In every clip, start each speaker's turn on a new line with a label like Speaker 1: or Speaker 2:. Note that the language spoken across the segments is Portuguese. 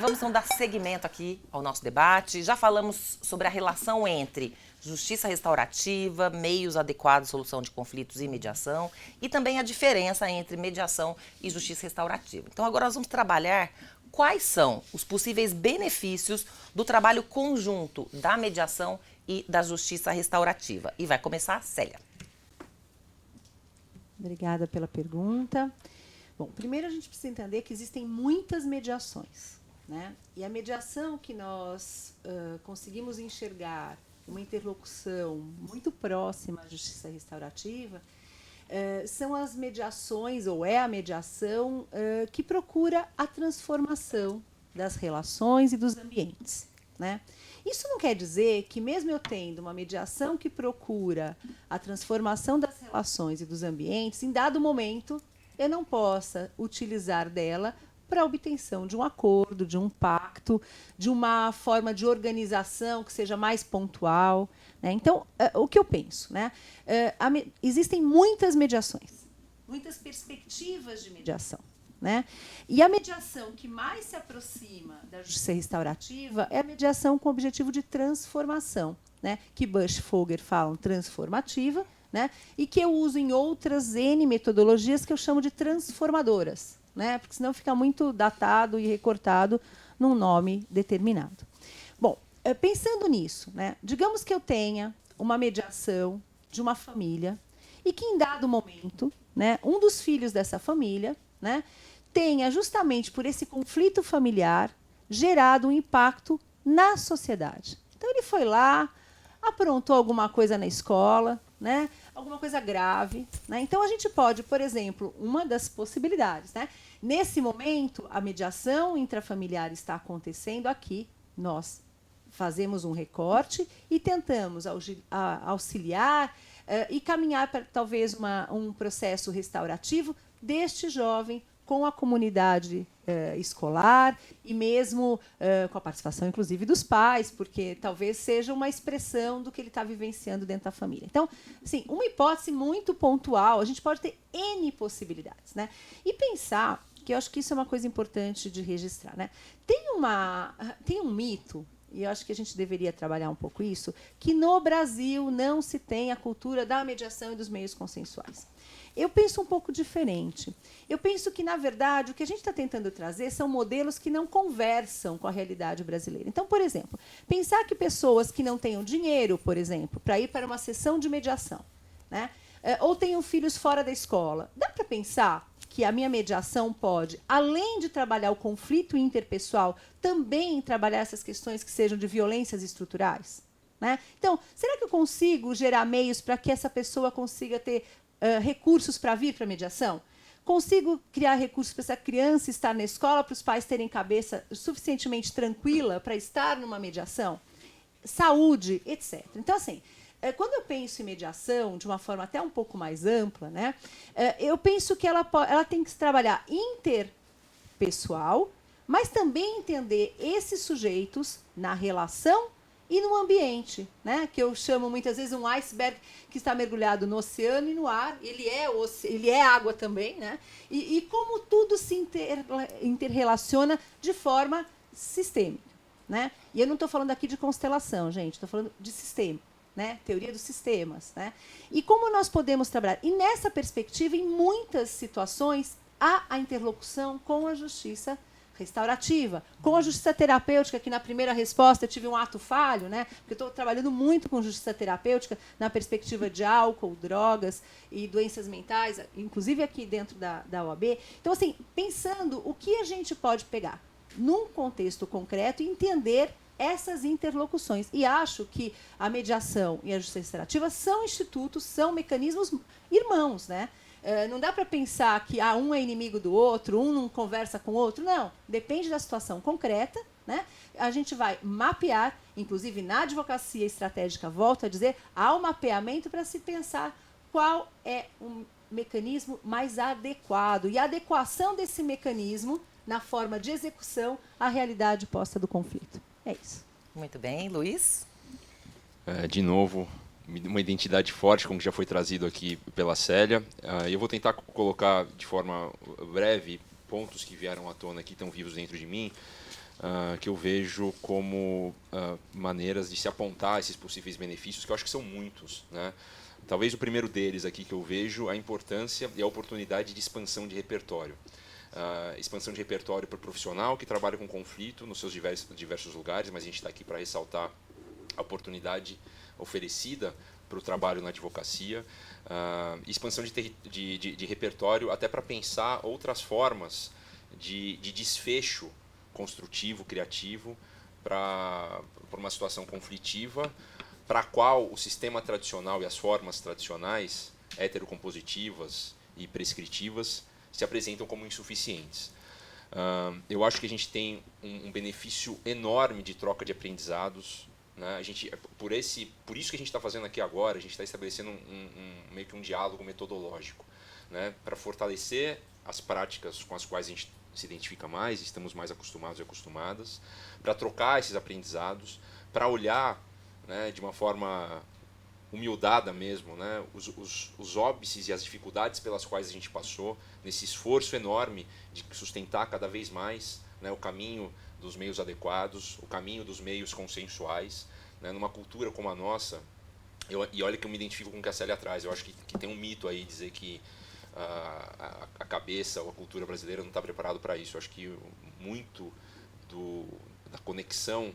Speaker 1: vamos então dar seguimento aqui ao nosso debate. Já falamos sobre a relação entre justiça restaurativa, meios adequados de solução de conflitos e mediação, e também a diferença entre mediação e justiça restaurativa. Então agora nós vamos trabalhar quais são os possíveis benefícios do trabalho conjunto da mediação e da justiça restaurativa. E vai começar a Célia.
Speaker 2: Obrigada pela pergunta. Bom, primeiro a gente precisa entender que existem muitas mediações, né? E a mediação que nós conseguimos enxergar uma interlocução muito próxima à justiça restaurativa são as mediações, ou é a mediação que procura a transformação das relações e dos ambientes, né? Isso não quer dizer que, mesmo eu tendo uma mediação que procura a transformação das relações e dos ambientes, em dado momento eu não possa utilizar dela para a obtenção de um acordo, de um pacto, de uma forma de organização que seja mais pontual, né? Então, o que eu penso, né? Existem muitas mediações, muitas perspectivas de mediação, né? E a mediação que mais se aproxima da justiça restaurativa é a mediação com o objetivo de transformação, né? Que Bush e Fogel falam transformativa, né? E que eu uso em outras N metodologias que eu chamo de transformadoras, né? Porque senão fica muito datado e recortado num nome determinado. Bom, pensando nisso, né? Digamos que eu tenha uma mediação de uma família e que, em dado momento, né, um dos filhos dessa família, né, tenha, justamente por esse conflito familiar, gerado um impacto na sociedade. Então, ele foi lá, aprontou alguma coisa na escola, né, alguma coisa grave, né? Então, a gente pode, por exemplo, uma das possibilidades, né? Nesse momento, a mediação intrafamiliar está acontecendo aqui, nós fazemos um recorte e tentamos auxiliar e caminhar para, talvez, um processo restaurativo deste jovem com a comunidade escolar e mesmo com a participação, inclusive, dos pais, porque talvez seja uma expressão do que ele está vivenciando dentro da família. Então, assim, uma hipótese muito pontual, a gente pode ter N possibilidades, né? E pensar, que eu acho que isso é uma coisa importante de registrar, né? Tem um mito, e eu acho que a gente deveria trabalhar um pouco isso, que no Brasil não se tem a cultura da mediação e dos meios consensuais. Eu penso um pouco diferente. Eu penso que, na verdade, o que a gente está tentando trazer são modelos que não conversam com a realidade brasileira. Então, por exemplo, pensar que pessoas que não tenham dinheiro, por exemplo, para ir para uma sessão de mediação, né, ou tenham filhos fora da escola, dá para pensar que a minha mediação pode, além de trabalhar o conflito interpessoal, também trabalhar essas questões que sejam de violências estruturais, né? Então, será que eu consigo gerar meios para que essa pessoa consiga ter recursos para vir para a mediação? Consigo criar recursos para essa criança estar na escola, para os pais terem cabeça suficientemente tranquila para estar numa mediação? Saúde, etc. Então, assim, quando eu penso em mediação de uma forma até um pouco mais ampla, né, eu penso que ela tem que se trabalhar interpessoal, mas também entender esses sujeitos na relação e no ambiente, né, que eu chamo muitas vezes um iceberg que está mergulhado no oceano e no ar. Ele é água também, né, e como tudo se interrelaciona de forma sistêmica, né? E eu não estou falando aqui de constelação, gente, estou falando de sistema, né? Teoria dos sistemas, né? E como nós podemos trabalhar? E nessa perspectiva, em muitas situações, há a interlocução com a justiça restaurativa, com a justiça terapêutica, que na primeira resposta eu tive um ato falho, né? Porque eu estou trabalhando muito com justiça terapêutica na perspectiva de álcool, drogas e doenças mentais, inclusive aqui dentro da OAB. Então, assim, pensando o que a gente pode pegar num contexto concreto e entender essas interlocuções. E acho que a mediação e a justiça restaurativa são institutos, são mecanismos irmãos, né? Não dá para pensar que um é inimigo do outro, um não conversa com o outro. Não, depende da situação concreta, né? A gente vai mapear, inclusive na advocacia estratégica, volto a dizer, há um mapeamento para se pensar qual é o mecanismo mais adequado e a adequação desse mecanismo na forma de execução à realidade posta do conflito. É isso.
Speaker 1: Muito bem. Luiz?
Speaker 3: De novo, uma identidade forte, como já foi trazido aqui pela Célia. Eu vou tentar colocar de forma breve pontos que vieram à tona aqui, estão vivos dentro de mim. que eu vejo como maneiras de se apontar esses possíveis benefícios, que eu acho que são muitos, né? Talvez o primeiro deles aqui que eu vejo a importância e a oportunidade de expansão de repertório. Expansão de repertório para o profissional que trabalha com conflito nos seus diversos lugares, mas a gente está aqui para ressaltar a oportunidade oferecida para o trabalho na advocacia, expansão de repertório até para pensar outras formas de desfecho construtivo, criativo, para uma situação conflitiva, para a qual o sistema tradicional e as formas tradicionais, heterocompositivas e prescritivas, se apresentam como insuficientes. Eu acho que a gente tem um benefício enorme de troca de aprendizados, né? Por isso que a gente está fazendo aqui agora, a gente está estabelecendo meio que um diálogo metodológico, né? Para fortalecer as práticas com as quais a gente se identifica mais, estamos mais acostumados e acostumadas, para trocar esses aprendizados, para olhar, né, de uma forma humildada mesmo, né, os óbices e as dificuldades pelas quais a gente passou, nesse esforço enorme de sustentar cada vez mais, né, o caminho dos meios adequados, o caminho dos meios consensuais, né, numa cultura como a nossa. E olha que eu me identifico com o que a Célia traz, eu acho que tem um mito aí dizer que a cabeça ou a cultura brasileira não está preparado para isso. Eu acho que muito da conexão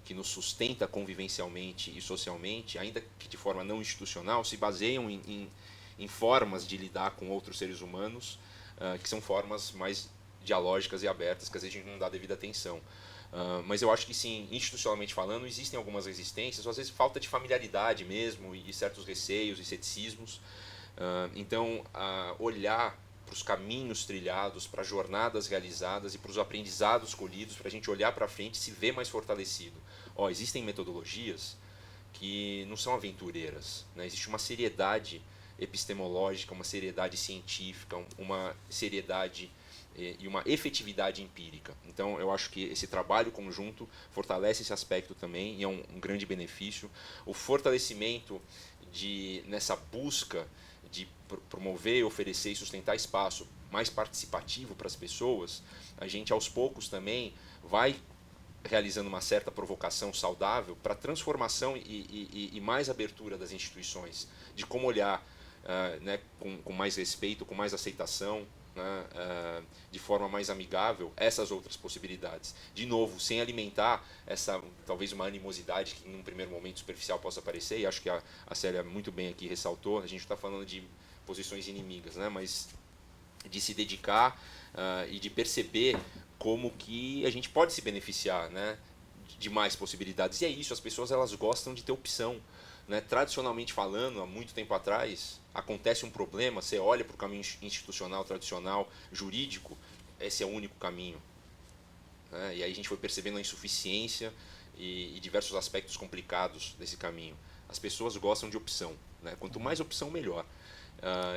Speaker 3: que nos sustenta convivencialmente e socialmente, ainda que de forma não institucional, se baseiam em formas de lidar com outros seres humanos, que são formas mais dialógicas e abertas, que às vezes a gente não dá devida atenção. Mas eu acho que sim, institucionalmente falando, existem algumas resistências, ou às vezes falta de familiaridade mesmo, e certos receios e ceticismos. Então, olhar para os caminhos trilhados, para as jornadas realizadas e para os aprendizados colhidos, para a gente olhar para frente e se ver mais fortalecido. Existem metodologias que não são aventureiras, né? Existe uma seriedade epistemológica, uma seriedade científica, uma seriedade e uma efetividade empírica. Então, eu acho que esse trabalho conjunto fortalece esse aspecto também e é um grande benefício. O fortalecimento nessa busca de promover, oferecer e sustentar espaço mais participativo para as pessoas, a gente aos poucos também vai realizando uma certa provocação saudável para transformação e mais abertura das instituições, de como olhar né, com mais respeito, com mais aceitação, né, de forma mais amigável essas outras possibilidades. De novo, sem alimentar talvez uma animosidade que em um primeiro momento superficial possa parecer, e acho que a Célia muito bem aqui ressaltou, a gente está falando de posições inimigas, né, mas de se dedicar e de perceber como que a gente pode se beneficiar, né, de mais possibilidades. E é isso, as pessoas elas gostam de ter opção. Né? Tradicionalmente falando, há muito tempo atrás, acontece um problema, você olha para o caminho institucional, tradicional, jurídico, esse é o único caminho. Né? E aí a gente foi percebendo a insuficiência e diversos aspectos complicados desse caminho. As pessoas gostam de opção. Né? Quanto mais opção, melhor.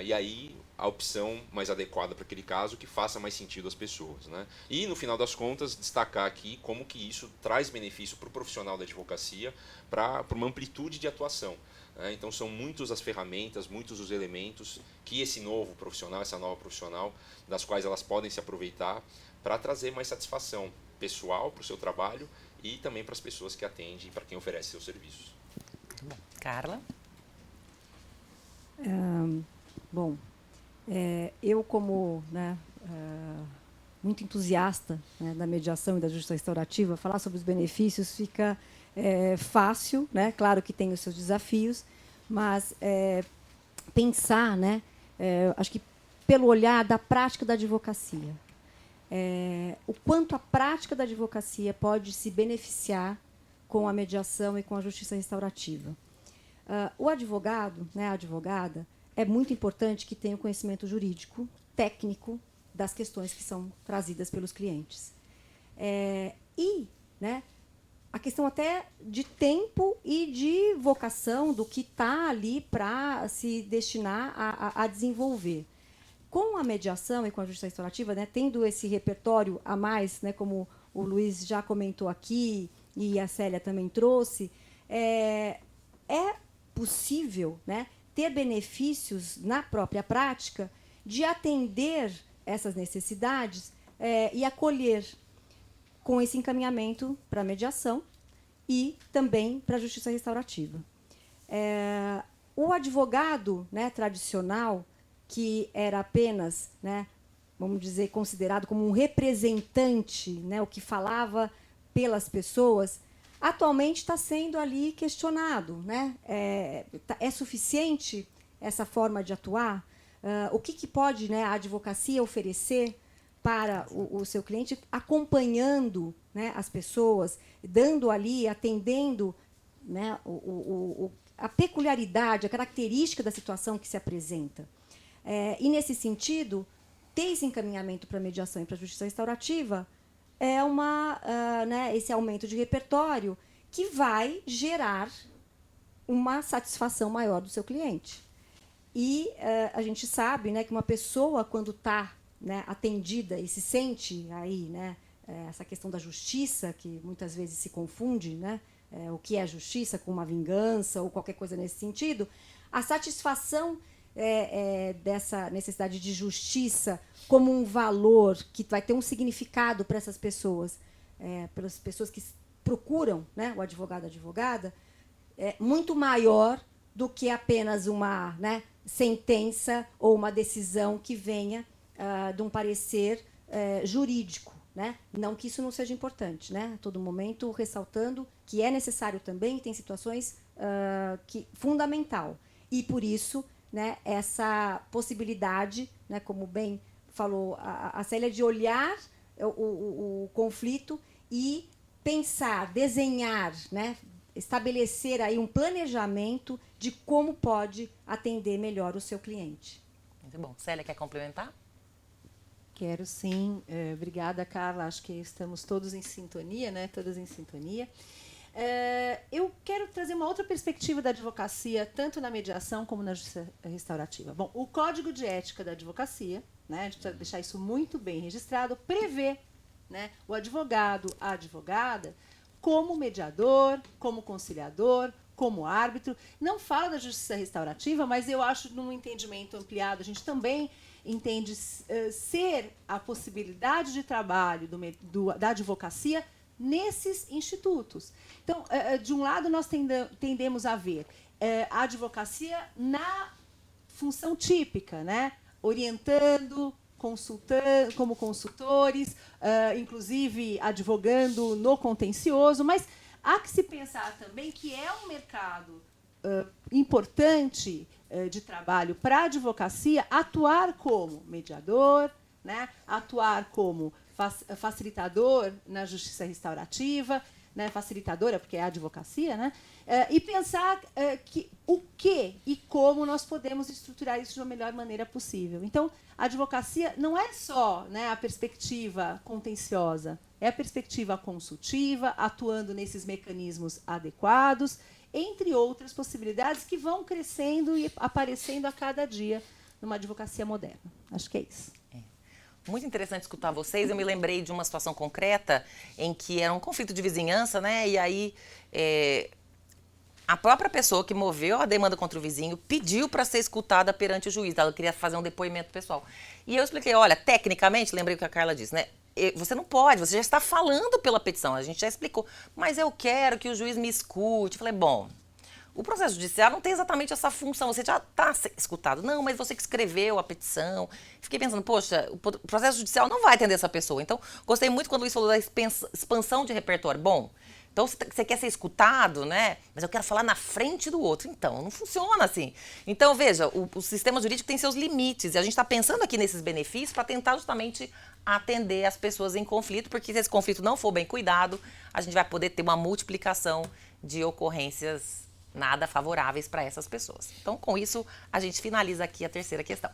Speaker 3: E aí a opção mais adequada para aquele caso que faça mais sentido às pessoas, né? E no final das contas destacar aqui como que isso traz benefício para o profissional da advocacia, para uma amplitude de atuação, né? Então são muitas as ferramentas, muitos os elementos que esse novo profissional, essa nova profissional, das quais elas podem se aproveitar para trazer mais satisfação pessoal para o seu trabalho e também para as pessoas que atendem e para quem oferece seus serviços.
Speaker 1: Muito bom. Carla?
Speaker 2: Bom, eu como muito entusiasta, né, da mediação e da justiça restaurativa, falar sobre os benefícios fica fácil, né? Claro que tem os seus desafios, mas pensar, né, acho que pelo olhar da prática da advocacia, o quanto a prática da advocacia pode se beneficiar com a mediação e com a justiça restaurativa. O advogado, né, a advogada, é muito importante que tenha o conhecimento jurídico, técnico, das questões que são trazidas pelos clientes. Né, a questão até de tempo e de vocação do que está ali para se destinar a desenvolver. Com a mediação e com a justiça restaurativa, né, tendo esse repertório a mais, né, como o Luiz já comentou aqui e a Célia também trouxe, é possível, né, ter benefícios na própria prática de atender essas necessidades e acolher.
Speaker 4: com esse encaminhamento para a mediação e também para a justiça restaurativa. O advogado, né, tradicional, que era apenas, né, vamos dizer, considerado como um representante, né, o que falava pelas pessoas, atualmente está sendo ali questionado, né? É suficiente essa forma de atuar? O que pode, né, a advocacia oferecer para o seu cliente, acompanhando, né, as pessoas, dando ali, atendendo, né, a peculiaridade, a característica da situação que se apresenta. E, nesse sentido, ter esse encaminhamento para a mediação e para a justiça restaurativa é né, esse aumento de repertório que vai gerar uma satisfação maior do seu cliente. E a gente sabe, né, que uma pessoa, quando está, né, atendida e se sente aí, né, essa questão da justiça, que muitas vezes se confunde, né, o que é a justiça com uma vingança ou qualquer coisa nesse sentido, a satisfação dessa necessidade de justiça como um valor que vai ter um significado para essas pessoas, pelas pessoas que procuram, né, o advogado, a advogada, é muito maior do que apenas uma, né, sentença ou uma decisão que venha de um parecer jurídico, né? Não que isso não seja importante, né? A todo momento ressaltando que é necessário também, tem situações fundamental. E, por isso, né, essa possibilidade, né, como bem falou a Célia, de olhar o conflito e pensar, desenhar, né, estabelecer aí um planejamento de como pode atender melhor o seu cliente.
Speaker 1: Muito bom. Célia, quer complementar?
Speaker 2: Quero sim. Obrigada, Carla. Acho que estamos todos em sintonia, né? Todas em sintonia. Eu quero trazer uma outra perspectiva da advocacia, tanto na mediação como na justiça restaurativa. Bom, o Código de Ética da Advocacia, né, a gente precisa deixar isso muito bem registrado, prevê, né, o advogado, a advogada, como mediador, como conciliador, como árbitro. Não fala da justiça restaurativa, mas eu acho, num entendimento ampliado, a gente também entende ser a possibilidade de trabalho da advocacia nesses institutos. Então, de um lado, nós tendemos a ver a advocacia na função típica, né? Orientando, consultando, como consultores, inclusive advogando no contencioso, mas há que se pensar também que é um mercado importante de trabalho para a advocacia atuar como mediador, né? Atuar como facilitador na justiça restaurativa, né? Facilitadora, porque é a advocacia, né? E pensar o que e como nós podemos estruturar isso de uma melhor maneira possível. Então, a advocacia não é só, né, a perspectiva contenciosa, é a perspectiva consultiva, atuando nesses mecanismos adequados, entre outras possibilidades que vão crescendo e aparecendo a cada dia numa advocacia moderna. Acho que é isso.
Speaker 1: Muito interessante escutar vocês. Eu me lembrei de uma situação concreta em que era um conflito de vizinhança, né? E aí a própria pessoa que moveu a demanda contra o vizinho pediu para ser escutada perante o juiz. Ela queria fazer um depoimento pessoal. E eu expliquei, olha, tecnicamente, lembrei o que a Carla disse, né? Você não pode, você já está falando pela petição, a gente já explicou. Mas eu quero que o juiz me escute. Eu falei, bom, o processo judicial não tem exatamente essa função, você já está escutado. Não, mas você que escreveu a petição. Fiquei pensando, poxa, o processo judicial não vai atender essa pessoa. Então, gostei muito quando o Luiz falou da expansão de repertório. Bom, então você quer ser escutado, né? Mas eu quero falar na frente do outro. Então, não funciona assim. Então, veja, o sistema jurídico tem seus limites. E a gente está pensando aqui nesses benefícios para tentar justamente atender as pessoas em conflito, porque se esse conflito não for bem cuidado, a gente vai poder ter uma multiplicação de ocorrências nada favoráveis para essas pessoas. Então, com isso, a gente finaliza aqui a terceira questão.